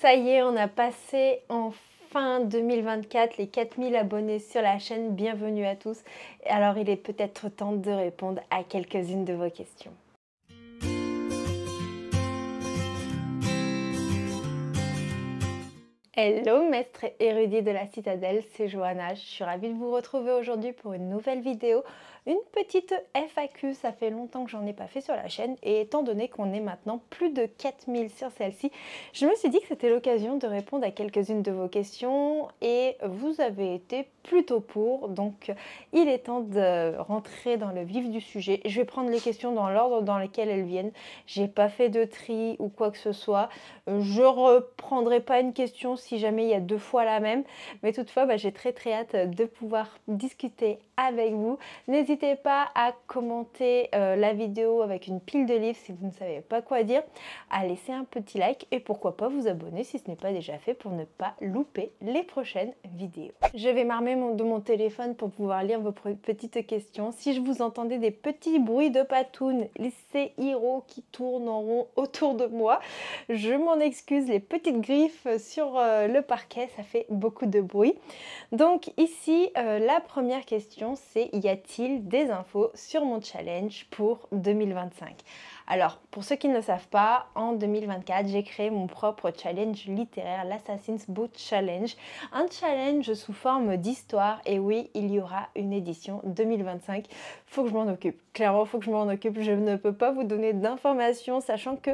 Ça y est, on a passé en fin 2024 les 4000 abonnés sur la chaîne. Bienvenue à tous. Alors, il est peut-être temps de répondre à quelques-unes de vos questions. Hello, maître érudit de la citadelle, c'est Johanna. Je suis ravie de vous retrouver aujourd'hui pour une nouvelle vidéo. Une petite FAQ, ça fait longtemps que j'en ai pas fait sur la chaîne et étant donné qu'on est maintenant plus de 4000 sur celle-ci, je me suis dit que c'était l'occasion de répondre à quelques-unes de vos questions et vous avez été plutôt pour, donc il est temps de rentrer dans le vif du sujet. Je vais prendre les questions dans l'ordre dans lequel elles viennent. J'ai pas fait de tri ou quoi que ce soit. Je reprendrai pas une question si jamais il y a deux fois la même, mais toutefois j'ai très hâte de pouvoir discuter avec vous. N'hésitez pas à commenter la vidéo avec une pile de livres si vous ne savez pas quoi dire, à laisser un petit like et pourquoi pas vous abonner si ce n'est pas déjà fait pour ne pas louper les prochaines vidéos. Je vais m'armer de mon téléphone pour pouvoir lire vos petites questions. Si je vous entendais des petits bruits de patounes, c'est Hiro qui tourne en rond autour de moi, je m'en excuse, les petites griffes sur le parquet, ça fait beaucoup de bruit. Donc ici, la première question, c'est y a-t-il des infos sur mon challenge pour 2025 ? Alors, pour ceux qui ne le savent pas, en 2024, j'ai créé mon propre challenge littéraire, l'Assassin's Book Challenge. Un challenge sous forme d'histoire. Et oui, il y aura une édition 2025. Faut que je m'en occupe. Clairement, faut que je m'en occupe. Je ne peux pas vous donner d'informations, sachant que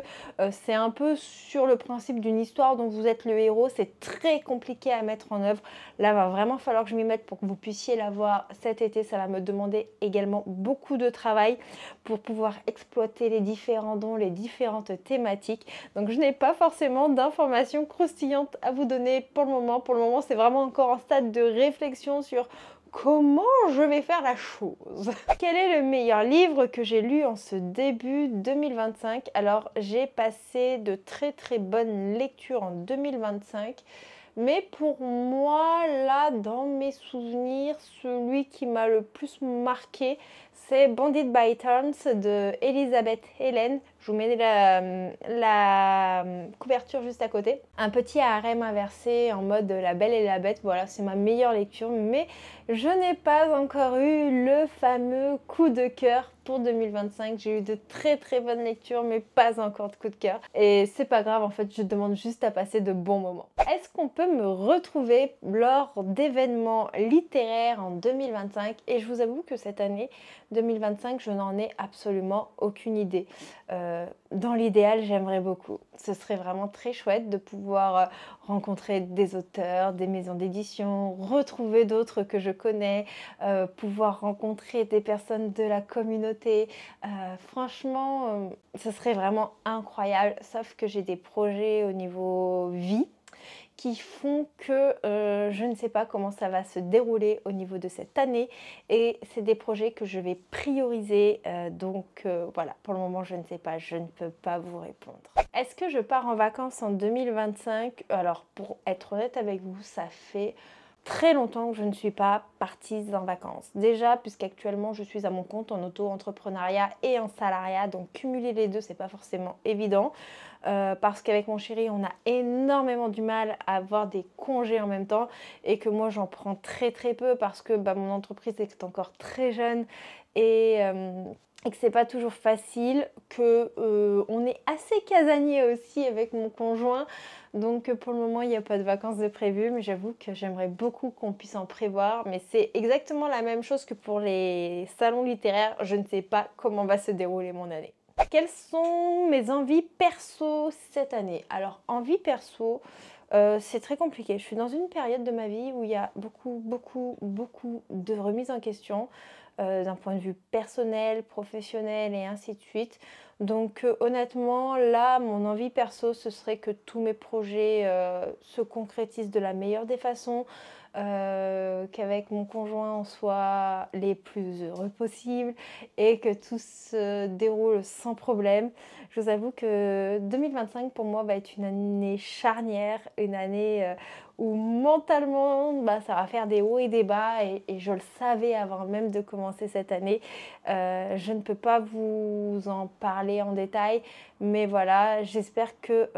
c'est un peu sur le principe d'une histoire dont vous êtes le héros. C'est très compliqué à mettre en œuvre. Là, va vraiment falloir que je m'y mette pour que vous puissiez la voir cet été. Ça va me demander également beaucoup de travail pour pouvoir exploiter les différents dons, les différentes thématiques. Donc je n'ai pas forcément d'informations croustillantes à vous donner pour le moment. Pour le moment, c'est vraiment encore en stade de réflexion sur comment je vais faire la chose. Quel est le meilleur livre que j'ai lu en ce début 2025 ? Alors, j'ai passé de très bonnes lectures en 2025. Mais pour moi, là, dans mes souvenirs, celui qui m'a le plus marqué, c'est Bandit by Turns de Elisabeth Helen. Je vous mets la couverture juste à côté. Un petit harem inversé en mode La Belle et la Bête. Voilà, c'est ma meilleure lecture. Mais je n'ai pas encore eu le fameux coup de cœur pour 2025. J'ai eu de très bonnes lectures, mais pas encore de coup de cœur. Et c'est pas grave, en fait, je demande juste à passer de bons moments. Est-ce qu'on peut me retrouver lors d'événements littéraires en 2025? Et je vous avoue que cette année 2025, je n'en ai absolument aucune idée. Dans l'idéal, j'aimerais beaucoup. Ce serait vraiment très chouette de pouvoir rencontrer des auteurs, des maisons d'édition, retrouver d'autres que je connais, pouvoir rencontrer des personnes de la communauté. Franchement, ce serait vraiment incroyable, sauf que j'ai des projets au niveau vie qui font que je ne sais pas comment ça va se dérouler au niveau de cette année et c'est des projets que je vais prioriser donc voilà, pour le moment je ne sais pas, je ne peux pas vous répondre. Est-ce que je pars en vacances en 2025 ? Alors pour être honnête avec vous, ça fait très longtemps que je ne suis pas partie en vacances. Déjà, puisqu'actuellement je suis à mon compte en auto-entrepreneuriat et en salariat, donc cumuler les deux, c'est pas forcément évident. Parce qu'avec mon chéri, on a énormément du mal à avoir des congés en même temps et que moi j'en prends très peu parce que mon entreprise est encore très jeune et que c'est pas toujours facile, que on est assez casanier aussi avec mon conjoint. Donc pour le moment, il n'y a pas de vacances de prévues, mais j'avoue que j'aimerais beaucoup qu'on puisse en prévoir. Mais c'est exactement la même chose que pour les salons littéraires. Je ne sais pas comment va se dérouler mon année. Quelles sont mes envies perso cette année ? Alors, envie perso, c'est très compliqué. Je suis dans une période de ma vie où il y a beaucoup de remises en question d'un point de vue personnel, professionnel et ainsi de suite. Donc honnêtement, là, mon envie perso, ce serait que tous mes projets se concrétisent de la meilleure des façons, qu'avec mon conjoint, on soit les plus heureux possibles et que tout se déroule sans problème. Je vous avoue que 2025 pour moi va être une année charnière, une année où mentalement ça va faire des hauts et des bas et je le savais avant même de commencer cette année. Je ne peux pas vous en parler parler en détail. Mais voilà, j'espère que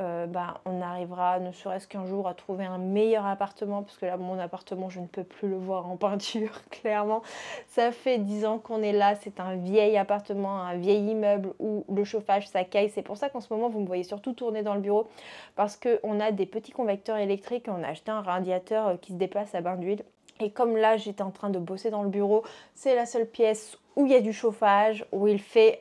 on arrivera, ne serait-ce qu'un jour, à trouver un meilleur appartement. Parce que là, mon appartement, je ne peux plus le voir en peinture, clairement. Ça fait 10 ans qu'on est là. C'est un vieil appartement, un vieil immeuble où le chauffage, ça caille. C'est pour ça qu'en ce moment, vous me voyez surtout tourner dans le bureau. Parce qu'on a des petits convecteurs électriques. On a acheté un radiateur qui se déplace à bain d'huile. Et comme là, j'étais en train de bosser dans le bureau, c'est la seule pièce où il y a du chauffage, où il fait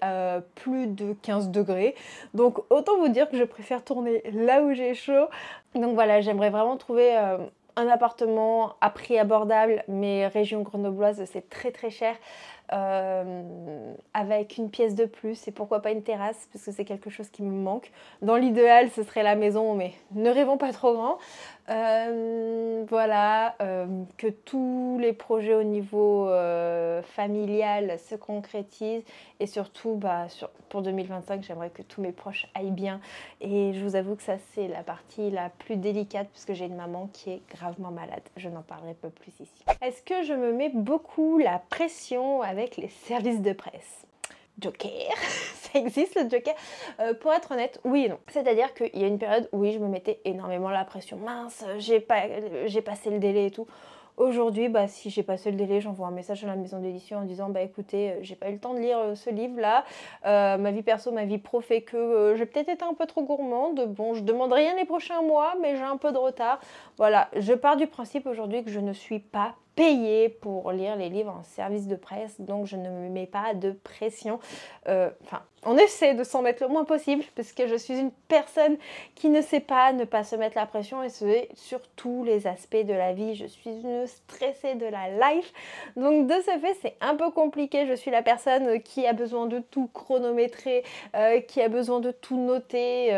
plus de 15 degrés. Donc autant vous dire que je préfère tourner là où j'ai chaud. Donc voilà, j'aimerais vraiment trouver un appartement à prix abordable, mais région grenobloise, c'est très très cher. Avec une pièce de plus et pourquoi pas une terrasse, parce que c'est quelque chose qui me manque. Dans l'idéal, ce serait la maison, mais ne rêvons pas trop grand. Voilà, que tous les projets au niveau familial se concrétisent et surtout pour 2025, j'aimerais que tous mes proches aillent bien. Et je vous avoue que ça, c'est la partie la plus délicate puisque j'ai une maman qui est gravement malade. Je n'en parlerai pas plus ici. Est-ce que je me mets beaucoup la pression avec les services de presse ? Joker, ça existe le Joker. Pour être honnête, oui et non. C'est-à-dire qu'il y a une période où oui, je me mettais énormément la pression. Mince, j'ai passé le délai et tout. Aujourd'hui, si j'ai passé le délai, j'envoie un message à la maison d'édition en disant écoutez, j'ai pas eu le temps de lire ce livre-là. Ma vie perso, ma vie pro fait que j'ai peut-être été un peu trop gourmande. Bon, je demande rien les prochains mois, mais j'ai un peu de retard. Voilà, je pars du principe aujourd'hui que je ne suis pas payée pour lire les livres en service de presse, donc je ne me mets pas de pression. On essaie de s'en mettre le moins possible parce que je suis une personne qui ne sait pas ne pas se mettre la pression et c'est sur tous les aspects de la vie. Je suis une stressée de la life, donc de ce fait c'est un peu compliqué. Je suis la personne qui a besoin de tout chronométrer, qui a besoin de tout noter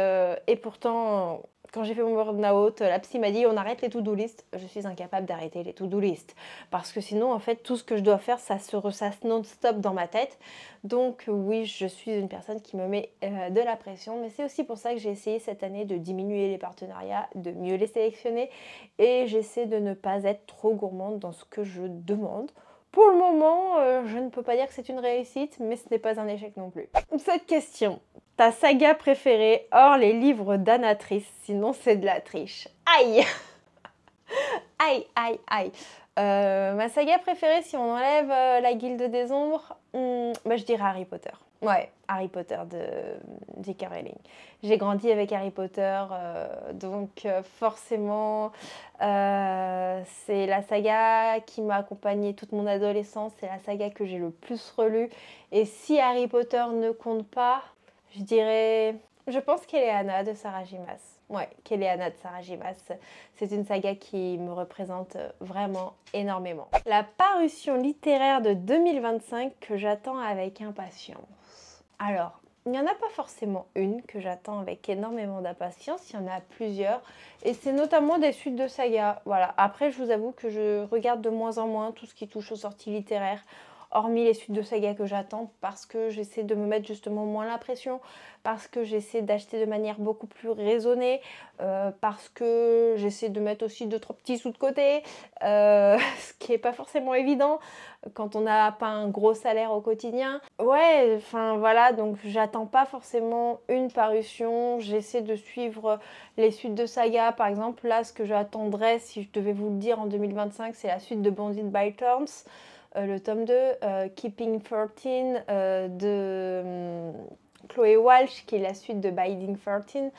et pourtant... Quand j'ai fait mon burn-out, la psy m'a dit on arrête les to-do list. Je suis incapable d'arrêter les to-do list parce que sinon en fait tout ce que je dois faire ça se ressasse non-stop dans ma tête. Donc oui, je suis une personne qui me met de la pression, mais c'est aussi pour ça que j'ai essayé cette année de diminuer les partenariats, de mieux les sélectionner et j'essaie de ne pas être trop gourmande dans ce que je demande. Pour le moment, je ne peux pas dire que c'est une réussite, mais ce n'est pas un échec non plus. Cette question, ta saga préférée hors les livres d'Anatrice, sinon c'est de la triche. Aïe. Aïe, aïe, aïe. Ma saga préférée, si on enlève la Guilde des Ombres, je dirais Harry Potter. Ouais, Harry Potter de J.K. Rowling. J'ai grandi avec Harry Potter, donc forcément, c'est la saga qui m'a accompagnée toute mon adolescence, c'est la saga que j'ai le plus relue. Et si Harry Potter ne compte pas, je dirais, je pense qu'Eleana de Sarah J. Maas. Ouais, qu'Eleana de Sarah J. Maas. C'est une saga qui me représente vraiment énormément. La parution littéraire de 2025 que j'attends avec impatience. Alors, il n'y en a pas forcément une que j'attends avec énormément d'impatience, il y en a plusieurs. Et c'est notamment des suites de sagas. Voilà. Après, je vous avoue que je regarde de moins en moins tout ce qui touche aux sorties littéraires. Hormis les suites de saga que j'attends parce que j'essaie de me mettre justement moins la pression, parce que j'essaie d'acheter de manière beaucoup plus raisonnée, parce que j'essaie de mettre aussi 2-3 petits sous de côté, ce qui n'est pas forcément évident quand on n'a pas un gros salaire au quotidien. Ouais, enfin voilà, donc j'attends pas forcément une parution, j'essaie de suivre les suites de saga. Par exemple, là, ce que j'attendrais, si je devais vous le dire en 2025, c'est la suite de Bonded by Turns. Le tome 2, Keeping 13 de Chloé Walsh, qui est la suite de Binding 13.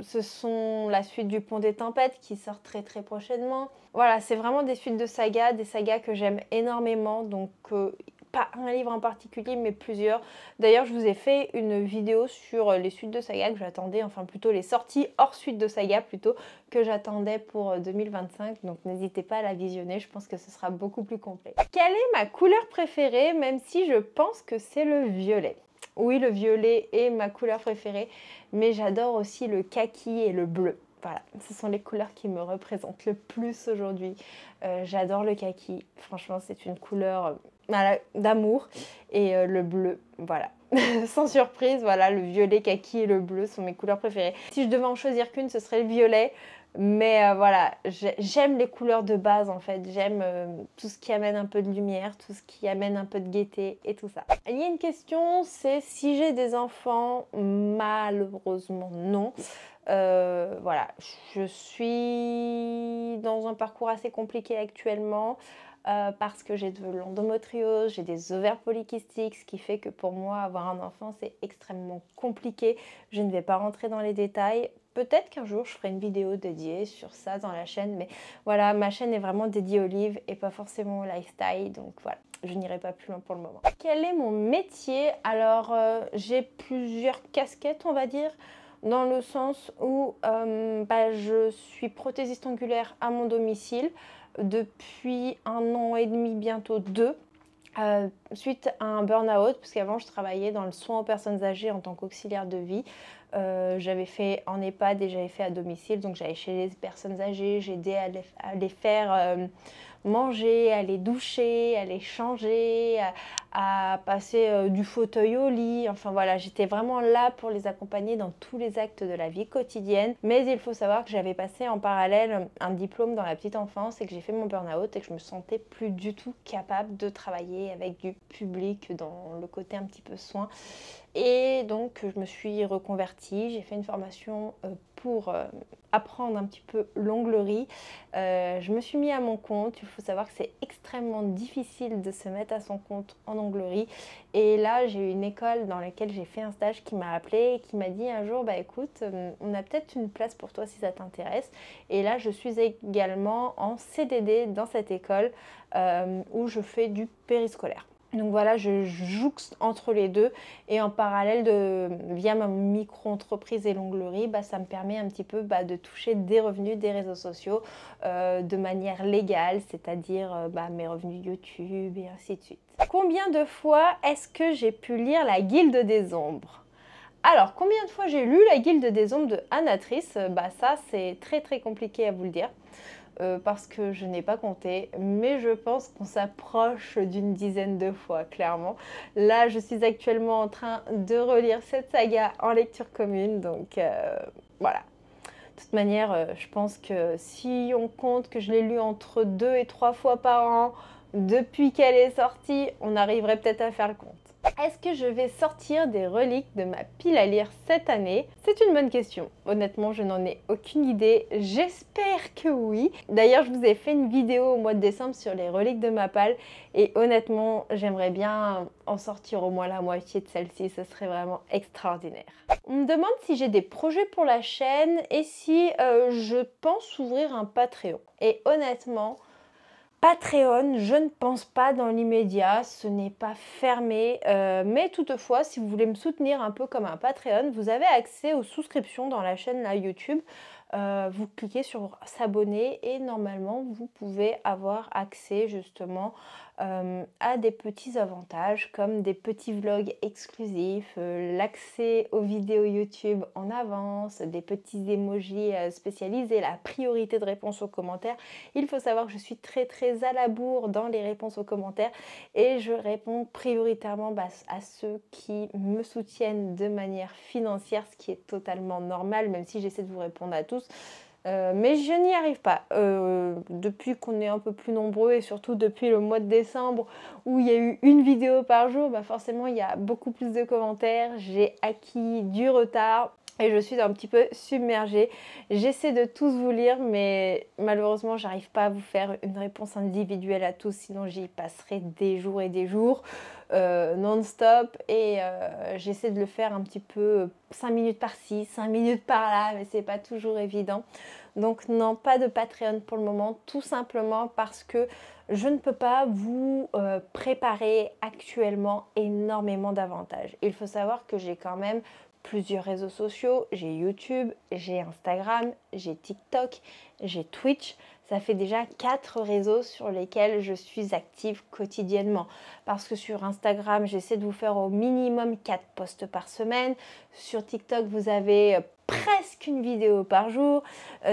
Ce sont la suite du Pont des Tempêtes qui sort très très prochainement. Voilà, c'est vraiment des suites de sagas, des sagas que j'aime énormément. Donc, pas un livre en particulier, mais plusieurs. D'ailleurs, je vous ai fait une vidéo sur les suites de saga que j'attendais, enfin plutôt les sorties hors suite de saga plutôt, que j'attendais pour 2025. Donc n'hésitez pas à la visionner, je pense que ce sera beaucoup plus complet. Quelle est ma couleur préférée, même si je pense que c'est le violet? Oui, le violet est ma couleur préférée, mais j'adore aussi le kaki et le bleu. Voilà, ce sont les couleurs qui me représentent le plus aujourd'hui. J'adore le kaki, franchement c'est une couleur d'amour et le bleu, voilà. Sans surprise, voilà, le violet, kaki et le bleu sont mes couleurs préférées. Si je devais en choisir qu'une, ce serait le violet. Mais voilà, j'aime les couleurs de base en fait. J'aime tout ce qui amène un peu de lumière, tout ce qui amène un peu de gaieté et tout ça. Il y a une question, c'est si j'ai des enfants. Malheureusement non. Voilà, je suis dans un parcours assez compliqué actuellement. Parce que j'ai de l'endométriose, j'ai des ovaires polykystiques, ce qui fait que pour moi, avoir un enfant, c'est extrêmement compliqué. Je ne vais pas rentrer dans les détails. Peut-être qu'un jour, je ferai une vidéo dédiée sur ça dans la chaîne, mais voilà, ma chaîne est vraiment dédiée au livre et pas forcément au lifestyle, donc voilà, je n'irai pas plus loin pour le moment. Quel est mon métier? Alors, j'ai plusieurs casquettes, on va dire, dans le sens où je suis prothésiste angulaire à mon domicile depuis 1 an et demi, bientôt 2, suite à un burn-out, parce qu'avant je travaillais dans le soin aux personnes âgées en tant qu'auxiliaire de vie. J'avais fait en EHPAD et j'avais fait à domicile, donc j'allais chez les personnes âgées, j'aidais à les faire manger, à les doucher, à les changer, à passer du fauteuil au lit. Enfin voilà, j'étais vraiment là pour les accompagner dans tous les actes de la vie quotidienne. Mais il faut savoir que j'avais passé en parallèle un diplôme dans la petite enfance et que j'ai fait mon burn-out et que je me sentais plus du tout capable de travailler avec du public dans le côté un petit peu soin. Et donc je me suis reconvertie, j'ai fait une formation pour apprendre un petit peu l'onglerie. Je me suis mis à mon compte. Il faut savoir que c'est extrêmement difficile de se mettre à son compte en onglerie. Et là, j'ai eu une école dans laquelle j'ai fait un stage qui m'a appelée et qui m'a dit un jour, bah écoute, on a peut-être une place pour toi si ça t'intéresse. Et là, je suis également en CDD dans cette école où je fais du périscolaire. Donc voilà, je jouxte entre les deux et en parallèle, via ma micro-entreprise et l'onglerie, ça me permet un petit peu de toucher des revenus des réseaux sociaux de manière légale, c'est-à-dire mes revenus YouTube et ainsi de suite. Combien de fois est-ce que j'ai pu lire La Guilde des Ombres? Alors, combien de fois j'ai lu La Guilde des Ombres de Anne-Atrice? Ça, c'est très très compliqué à vous le dire. Parce que je n'ai pas compté, mais je pense qu'on s'approche d'une dizaine de fois, clairement. Là, je suis actuellement en train de relire cette saga en lecture commune, donc voilà. De toute manière, je pense que si on compte que je l'ai lu entre 2 et 3 fois par an, depuis qu'elle est sortie, on arriverait peut-être à faire le compte. Est-ce que je vais sortir des reliques de ma pile à lire cette année? C'est une bonne question. Honnêtement, je n'en ai aucune idée. J'espère que oui. D'ailleurs, je vous ai fait une vidéo au mois de décembre sur les reliques de ma palle. Et honnêtement, j'aimerais bien en sortir au moins la moitié de celle-ci. Ce serait vraiment extraordinaire. On me demande si j'ai des projets pour la chaîne et si je pense ouvrir un Patreon. Et honnêtement, Patreon, je ne pense pas dans l'immédiat, ce n'est pas fermé, mais toutefois, si vous voulez me soutenir un peu comme un Patreon, vous avez accès aux souscriptions dans la chaîne YouTube. Vous cliquez sur s'abonner et normalement, vous pouvez avoir accès justement à des petits avantages comme des petits vlogs exclusifs, l'accès aux vidéos YouTube en avance, des petits emojis spécialisés, la priorité de réponse aux commentaires. Il faut savoir que je suis très très à la bourre dans les réponses aux commentaires et je réponds prioritairement à ceux qui me soutiennent de manière financière, ce qui est totalement normal, même si j'essaie de vous répondre à tous. Mais je n'y arrive pas. Depuis qu'on est un peu plus nombreux et surtout depuis le mois de décembre où il y a eu une vidéo par jour, forcément il y a beaucoup plus de commentaires. J'ai acquis du retard et je suis un petit peu submergée. J'essaie de tous vous lire, mais malheureusement j'arrive pas à vous faire une réponse individuelle à tous, sinon j'y passerai des jours et des jours. Non-stop et j'essaie de le faire un petit peu 5 minutes par-ci, 5 minutes par-là, mais c'est pas toujours évident. Donc non, pas de Patreon pour le moment, tout simplement parce que je ne peux pas vous préparer actuellement énormément d'avantages. Il faut savoir que j'ai quand même plusieurs réseaux sociaux, j'ai YouTube, j'ai Instagram, j'ai TikTok, j'ai Twitch. Ça fait déjà 4 réseaux sur lesquels je suis active quotidiennement. Parce que sur Instagram, j'essaie de vous faire au minimum 4 posts par semaine. Sur TikTok, vous avez presque une vidéo par jour.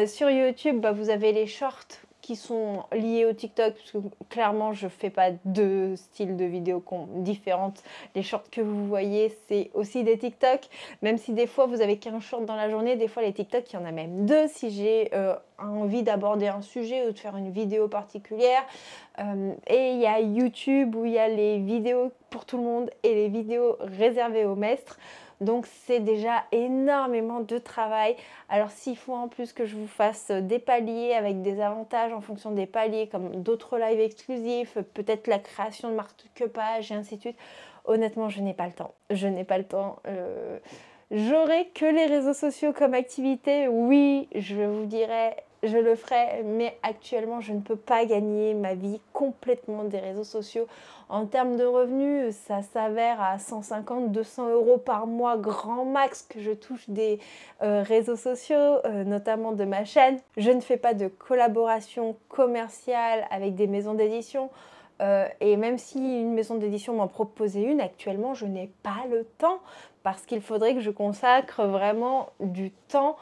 Sur YouTube, vous avez les shorts qui sont liées au TikTok, parce que clairement je fais pas deux styles de vidéos différentes. Les shorts que vous voyez, c'est aussi des TikTok, même si des fois vous avez qu'un short dans la journée, des fois les TikTok, il y en a même deux si j'ai envie d'aborder un sujet ou de faire une vidéo particulière. Et il y a YouTube où il y a les vidéos pour tout le monde et les vidéos réservées aux maîtres. Donc c'est déjà énormément de travail. Alors s'il faut en plus que je vous fasse des paliers avec des avantages en fonction des paliers, comme d'autres lives exclusifs, peut-être la création de marque-page et ainsi de suite, honnêtement je n'ai pas le temps. Je n'ai pas le temps. J'aurais que les réseaux sociaux comme activité, oui, je vous dirais, je le ferai, mais actuellement je ne peux pas gagner ma vie complètement des réseaux sociaux. En termes de revenus, ça s'avère à 150-200 euros par mois, grand max, que je touche des réseaux sociaux, notamment de ma chaîne. Je ne fais pas de collaboration commerciale avec des maisons d'édition. Et même si une maison d'édition m'en proposait une, actuellement je n'ai pas le temps parce qu'il faudrait que je consacre vraiment du temps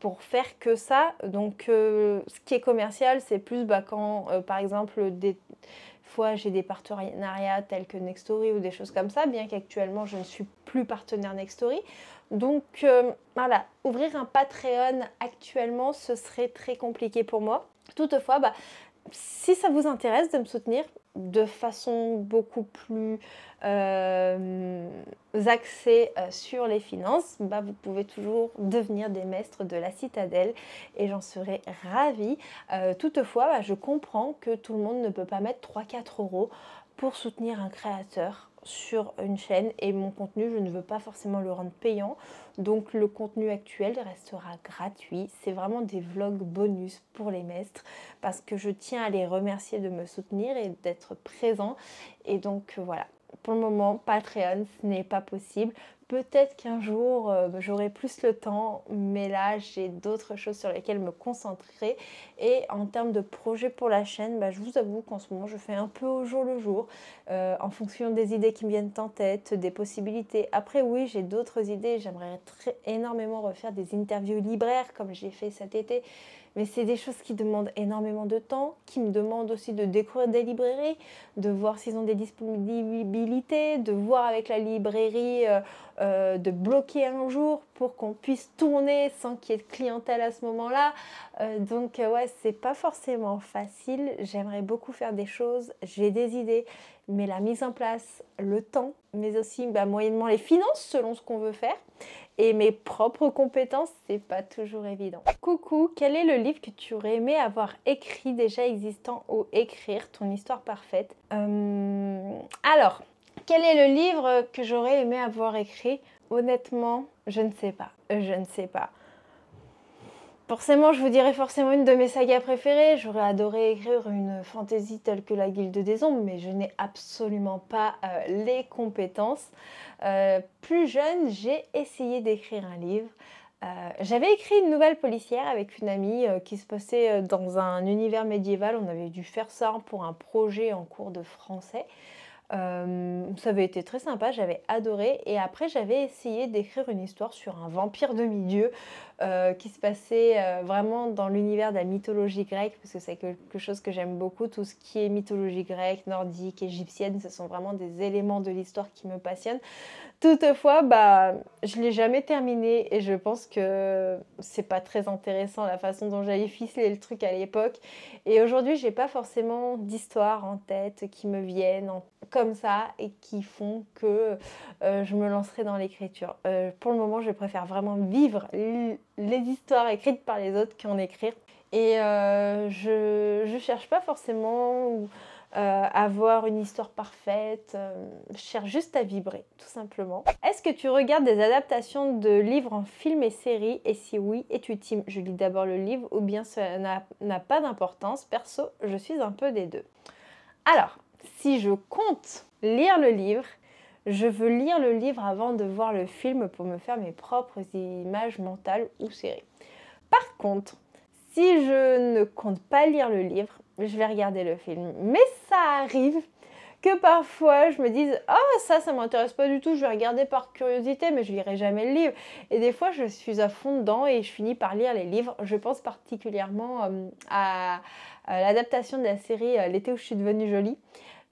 pour faire que ça. Donc ce qui est commercial, c'est plus quand par exemple des fois j'ai des partenariats tels que Nextory ou des choses comme ça, bien qu'actuellement je ne suis plus partenaire Nextory. Donc voilà, ouvrir un Patreon actuellement, ce serait très compliqué pour moi. Toutefois, si ça vous intéresse de me soutenir de façon beaucoup plus axée sur les finances, vous pouvez toujours devenir des maîtres de la citadelle et j'en serais ravie. Toutefois, je comprends que tout le monde ne peut pas mettre 3-4 euros pour soutenir un créateur sur une chaîne et mon contenu, je ne veux pas forcément le rendre payant. Donc le contenu actuel restera gratuit. C'est vraiment des vlogs bonus pour les maîtres parce que je tiens à les remercier de me soutenir et d'être présents. Et donc voilà, pour le moment, Patreon, ce n'est pas possible. Peut-être qu'un jour, j'aurai plus le temps, mais là, j'ai d'autres choses sur lesquelles me concentrer. Et en termes de projet pour la chaîne, je vous avoue qu'en ce moment, je fais un peu au jour le jour, en fonction des idées qui me viennent en tête, des possibilités. Après, oui, j'ai d'autres idées. J'aimerais énormément refaire des interviews libraires, comme j'ai fait cet été. Mais c'est des choses qui demandent énormément de temps, qui me demandent aussi de découvrir des librairies, de voir s'ils ont des disponibilités, de voir avec la librairie, de bloquer un jour pour qu'on puisse tourner sans qu'il y ait de clientèle à ce moment-là. Donc ouais, c'est pas forcément facile. J'aimerais beaucoup faire des choses, j'ai des idées, mais la mise en place, le temps, mais aussi moyennement les finances selon ce qu'on veut faire. Et mes propres compétences, c'est pas toujours évident. Coucou, quel est le livre que tu aurais aimé avoir écrit, déjà existant, ou écrire ton histoire parfaite? Alors, quel est le livre que j'aurais aimé avoir écrit? Honnêtement, je ne sais pas. Je ne sais pas. Forcément, je vous dirais forcément une de mes sagas préférées. J'aurais adoré écrire une fantasy telle que la Guilde des Ombres, mais je n'ai absolument pas les compétences. Plus jeune, j'ai essayé d'écrire un livre. J'avais écrit une nouvelle policière avec une amie qui se passait dans un univers médiéval. On avait dû faire ça pour un projet en cours de français. Ça avait été très sympa, j'avais adoré. Et après, j'avais essayé d'écrire une histoire sur un vampire demi-dieu qui se passait vraiment dans l'univers de la mythologie grecque, parce que c'est quelque chose que j'aime beaucoup. Tout ce qui est mythologie grecque, nordique, égyptienne, ce sont vraiment des éléments de l'histoire qui me passionnent. Toutefois, je ne l'ai jamais terminé et je pense que c'est pas très intéressant la façon dont j'avais ficelé le truc à l'époque. Et aujourd'hui, j'ai pas forcément d'histoire en tête qui me viennent comme ça et qui font que je me lancerai dans l'écriture. Pour le moment, je préfère vraiment vivre les histoires écrites par les autres qu'en écrire. Et je cherche pas forcément avoir une histoire parfaite, je cherche juste à vibrer, tout simplement. Est-ce que tu regardes des adaptations de livres en films et séries? Et si oui, es-tu team je lis d'abord le livre ou bien ça n'a pas d'importance? Perso, je suis un peu des deux. Alors, si je compte lire le livre, je veux lire le livre avant de voir le film pour me faire mes propres images mentales ou séries. Par contre, si je ne compte pas lire le livre, je vais regarder le film. Mais ça arrive que parfois je me dise « Ah, ça m'intéresse pas du tout, je vais regarder par curiosité, mais je lirai jamais le livre. » Et des fois, je suis à fond dedans et je finis par lire les livres. Je pense particulièrement à l'adaptation de la série L'été où je suis devenue jolie.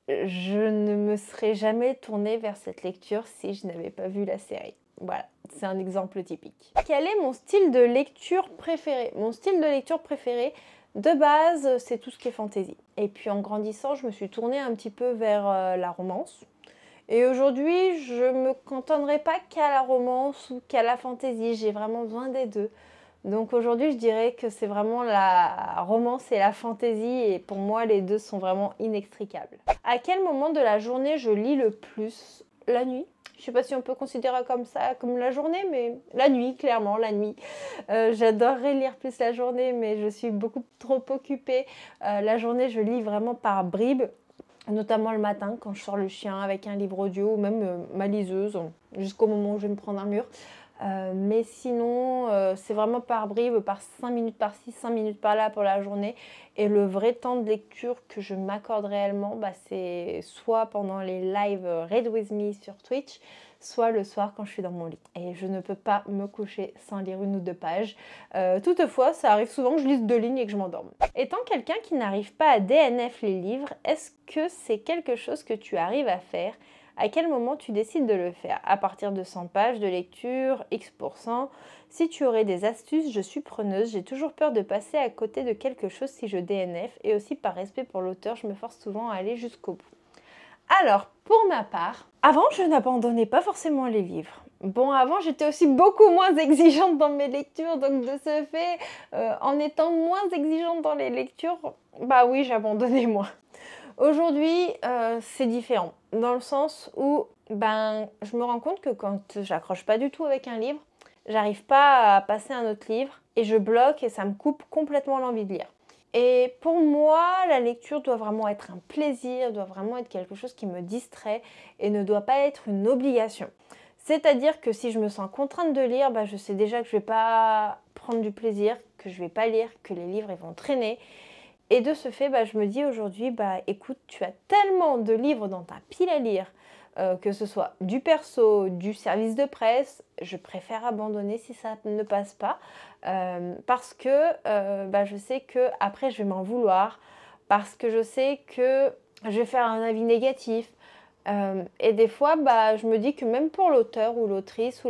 Je ne me serais jamais tournée vers cette lecture si je n'avais pas vu la série. Voilà, c'est un exemple typique. Quel est mon style de lecture préféré? Mon style de lecture préféré, de base, c'est tout ce qui est fantasy. Et puis en grandissant, je me suis tournée un petit peu vers la romance. Et aujourd'hui, je ne me cantonnerai pas qu'à la romance ou qu'à la fantasy. J'ai vraiment besoin des deux. Donc aujourd'hui, je dirais que c'est vraiment la romance et la fantaisie et pour moi, les deux sont vraiment inextricables. À quel moment de la journée je lis le plus? La nuit. Je ne sais pas si on peut considérer comme ça, comme la journée, mais la nuit, clairement, la nuit. J'adorerais lire plus la journée, mais je suis beaucoup trop occupée. La journée, je lis vraiment par bribes, notamment le matin quand je sors le chien avec un livre audio ou même ma liseuse, jusqu'au moment où je vais me prendre un mur. Mais sinon, c'est vraiment par bribes, par 5 minutes par-ci, 5 minutes par-là pour la journée. Et le vrai temps de lecture que je m'accorde réellement, c'est soit pendant les lives Read With Me sur Twitch, soit le soir quand je suis dans mon lit. Et je ne peux pas me coucher sans lire 1 ou 2 pages. Toutefois, ça arrive souvent que je lise 2 lignes et que je m'endorme. Étant quelqu'un qui n'arrive pas à DNF les livres, est-ce que c'est quelque chose que tu arrives à faire ? À quel moment tu décides de le faire? À partir de 100 pages de lecture, X%. Si tu aurais des astuces, je suis preneuse. J'ai toujours peur de passer à côté de quelque chose si je DNF. Et aussi par respect pour l'auteur, je me force souvent à aller jusqu'au bout. Alors, pour ma part, avant, je n'abandonnais pas forcément les livres. Bon, avant, j'étais aussi beaucoup moins exigeante dans mes lectures. Donc, de ce fait, en étant moins exigeante dans les lectures, bah oui, j'abandonnais moins. Aujourd'hui, c'est différent, dans le sens où je me rends compte que quand j'accroche pas du tout avec un livre, j'arrive pas à passer à un autre livre et je bloque et ça me coupe complètement l'envie de lire. Et pour moi, la lecture doit vraiment être un plaisir, doit vraiment être quelque chose qui me distrait et ne doit pas être une obligation. C'est-à-dire que si je me sens contrainte de lire, je sais déjà que je vais pas prendre du plaisir, que je vais pas lire, que les livres ils vont traîner. Et de ce fait, je me dis aujourd'hui, écoute, tu as tellement de livres dans ta pile à lire, que ce soit du perso, du service de presse, je préfère abandonner si ça ne passe pas, parce que je sais qu'après je vais m'en vouloir, parce que je sais que je vais faire un avis négatif. Et des fois, je me dis que même pour l'auteur ou l'autrice,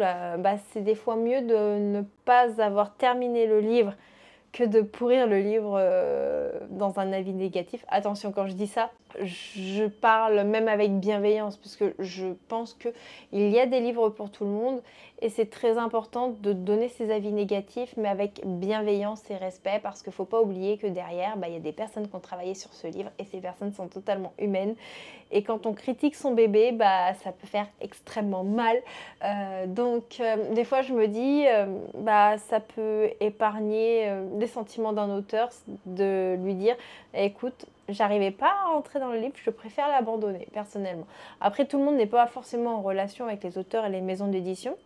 c'est des fois mieux de ne pas avoir terminé le livre que de pourrir le livre dans un avis négatif. Attention, quand je dis ça, je parle même avec bienveillance, parce que je pense qu'il y a des livres pour tout le monde et c'est très important de donner ses avis négatifs, mais avec bienveillance et respect, parce qu'il ne faut pas oublier que derrière, il y a des personnes qui ont travaillé sur ce livre et ces personnes sont totalement humaines. Et quand on critique son bébé, ça peut faire extrêmement mal. Donc, des fois, je me dis, ça peut épargner les sentiments d'un auteur de lui dire, écoute, j'arrivais pas à rentrer dans le livre, je préfère l'abandonner, personnellement. Après, tout le monde n'est pas forcément en relation avec les auteurs et les maisons d'édition.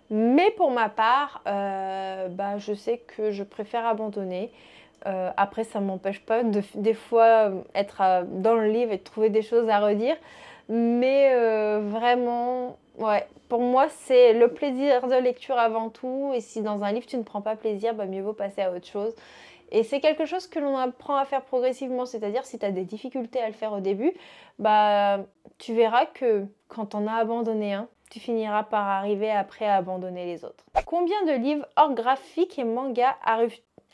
Mais pour ma part, je sais que je préfère abandonner. Après, ça ne m'empêche pas de, des fois, être dans le livre et de trouver des choses à redire. Mais vraiment, ouais, pour moi, c'est le plaisir de lecture avant tout. Et si dans un livre, tu ne prends pas plaisir, mieux vaut passer à autre chose. Et c'est quelque chose que l'on apprend à faire progressivement. C'est-à-dire, si tu as des difficultés à le faire au début, tu verras que quand on a abandonné un, tu finiras par arriver après à abandonner les autres. Combien de livres hors graphique et manga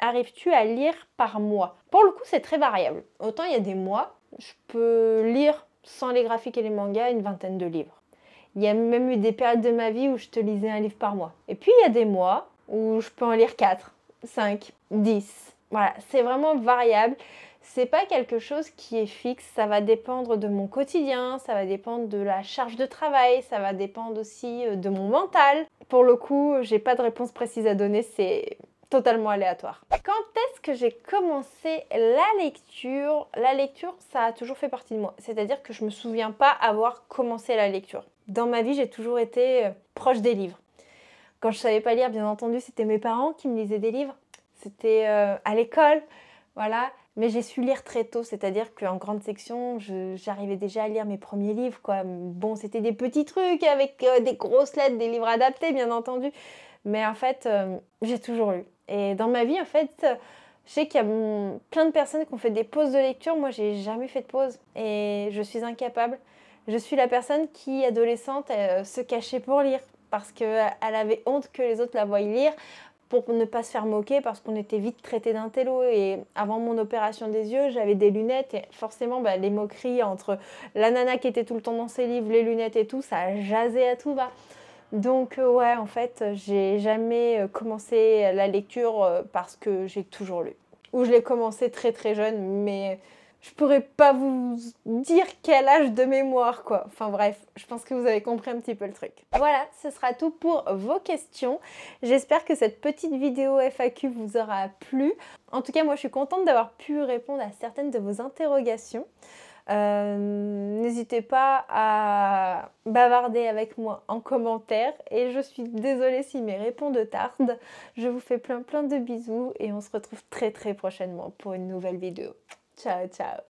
arrives-tu à lire par mois? Pour le coup, c'est très variable. Autant il y a des mois, je peux lire sans les graphiques et les mangas une 20aine de livres. Il y a même eu des périodes de ma vie où je te lisais un livre par mois. Et puis il y a des mois où je peux en lire 4, 5, 10. Voilà, c'est vraiment variable. C'est pas quelque chose qui est fixe, ça va dépendre de mon quotidien, ça va dépendre de la charge de travail, ça va dépendre aussi de mon mental. Pour le coup, j'ai pas de réponse précise à donner, c'est totalement aléatoire. Quand est-ce que j'ai commencé la lecture? La lecture, ça a toujours fait partie de moi. C'est-à-dire que je me souviens pas avoir commencé la lecture. Dans ma vie, j'ai toujours été proche des livres. Quand je savais pas lire, bien entendu, c'était mes parents qui me lisaient des livres. C'était à l'école. Voilà, mais j'ai su lire très tôt, c'est-à-dire qu'en grande section, j'arrivais déjà à lire mes premiers livres, quoi. Bon, c'était des petits trucs avec des grosses lettres, des livres adaptés, bien entendu, mais en fait, j'ai toujours lu. Et dans ma vie, en fait, je sais qu'il y a plein de personnes qui ont fait des pauses de lecture. Moi, j'ai jamais fait de pause et je suis incapable. Je suis la personne qui, adolescente, se cachait pour lire parce qu'elle avait honte que les autres la voient lire, pour ne pas se faire moquer parce qu'on était vite traité d'intello. Et avant mon opération des yeux, j'avais des lunettes et forcément les moqueries entre la nana qui était tout le temps dans ses livres, les lunettes et tout, ça jasait à tout va. Donc ouais, en fait, j'ai jamais commencé la lecture parce que j'ai toujours lu. Ou je l'ai commencé très très jeune, mais je pourrais pas vous dire quel âge de mémoire, quoi. Enfin bref, je pense que vous avez compris un petit peu le truc. Voilà, ce sera tout pour vos questions. J'espère que cette petite vidéo FAQ vous aura plu. En tout cas, moi, je suis contente d'avoir pu répondre à certaines de vos interrogations. N'hésitez pas à bavarder avec moi en commentaire et je suis désolée si mes réponses tardent. Je vous fais plein de bisous et on se retrouve très prochainement pour une nouvelle vidéo. Ciao ciao.